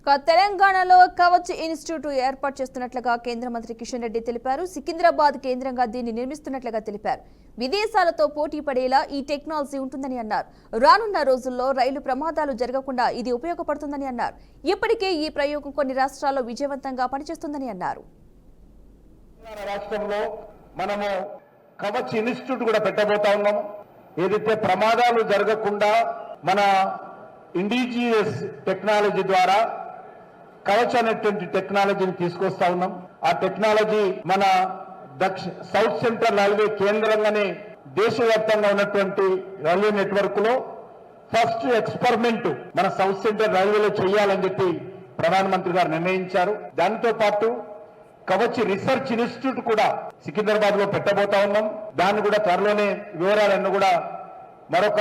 తెలంగాణలో కవచ్ ఇన్స్టిట్యూట్ ఏర్పాటు చేస్తున్నట్లుగా కేంద్ర మంత్రి కిషన్ రెడ్డి తెలిపారు. సికింద్రాబాద్ కేంద్రంగా దీన్ని నిర్మిస్తున్నట్లుగా తెలిపారు. విదేశాలతో పోటీ పడేలా ఈ టెక్నాలజీ ఉంటుందని అన్నారు. రానున్న రోజుల్లో రైలు ప్రమాదాలు జరగకుండా ఇది ఉపయోగపడుతుందని అన్నారు. ఇప్పటికే ఈ ప్రయోగం కొన్ని రాష్ట్రాల్లో విజయవంతంగా పనిచేస్తుందని అన్నారు. రాష్ట్రంలో మనము కవచ్ ఇన్స్టిట్యూట్ కూడా పెట్టబోతా ఉన్నాము. ఏదైతే ప్రమాదాలు జరగకుండా మన ఇండిజియస్ టెక్నాలజీ ద్వారా కవచ్ అనేటువంటి టెక్నాలజీని తీసుకొస్తా ఉన్నాం. ఆ టెక్నాలజీ మన సౌత్ సెంట్రల్ రైల్వే కేంద్రంగానే దేశవ్యాప్తంగా ఉన్నటువంటి రైల్వే నెట్వర్క్ లో ఫస్ట్ ఎక్స్పెరిమెంట్ మన సౌత్ సెంట్రల్ రైల్వేలో చేయాలని చెప్పి ప్రధానమంత్రి గారు నిర్ణయించారు. దాంతో పాటు కవచ్ రీసెర్చ్ ఇన్స్టిట్యూట్ కూడా సికింద్రాబాద్ లో పెట్టబోతా ఉన్నాం. దాన్ని కూడా త్వరలోనే వివరాలన్నీ కూడా మరొక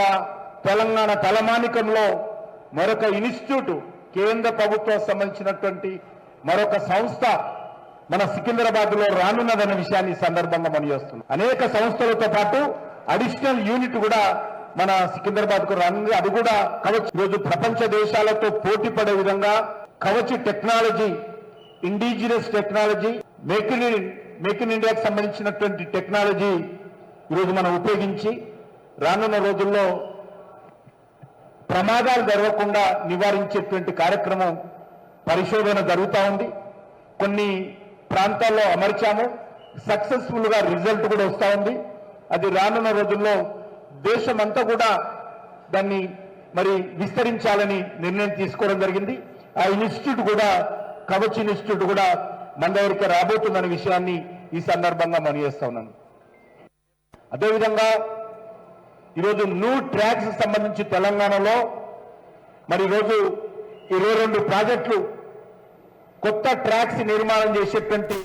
తెలంగాణ తలమానికంలో మరొక ఇన్స్టిట్యూట్ కేంద్ర ప్రభుత్వం సంబంధించినటువంటి మరొక సంస్థ మన సికింద్రాబాద్ లో రానున్నదన్న విషయాన్ని సందర్భంగా మనం చేస్తున్నాం. అనేక సంస్థలతో పాటు అడిషనల్ యూనిట్ కూడా మన సికింద్రాబాద్ కు రానుంది. అది కూడా కవచ్ రోజు ప్రపంచ దేశాలతో పోటీ పడే విధంగా Kavach technology, indigenous technology, make in ఇండియాకి సంబంధించినటువంటి టెక్నాలజీ ఈరోజు మనం ఉపయోగించి రానున్న రోజుల్లో ప్రమాదాలు జరగకుండా నివారించేటువంటి కార్యక్రమం పరిశోధన జరుగుతూ ఉంది. కొన్ని ప్రాంతాల్లో అమర్చాము, సక్సెస్ఫుల్ గా రిజల్ట్ కూడా వస్తూ ఉంది. అది రానున్న రోజుల్లో దేశమంతా కూడా దాన్ని మరి విస్తరించాలని నిర్ణయం తీసుకోవడం జరిగింది. ఆ ఇన్స్టిట్యూట్ కూడా కవచ్ ఇన్స్టిట్యూట్ కూడా మన దగ్గరికి రాబోతుందనే విషయాన్ని ఈ సందర్భంగా మనం చేస్తా ఉన్నాను. అదేవిధంగా ఈరోజు న్యూ ట్రాక్స్ సంబంధించి తెలంగాణలో మరి ఈరోజు 22 ప్రాజెక్టులు కొత్త ట్రాక్స్ నిర్మాణం చేసేటువంటి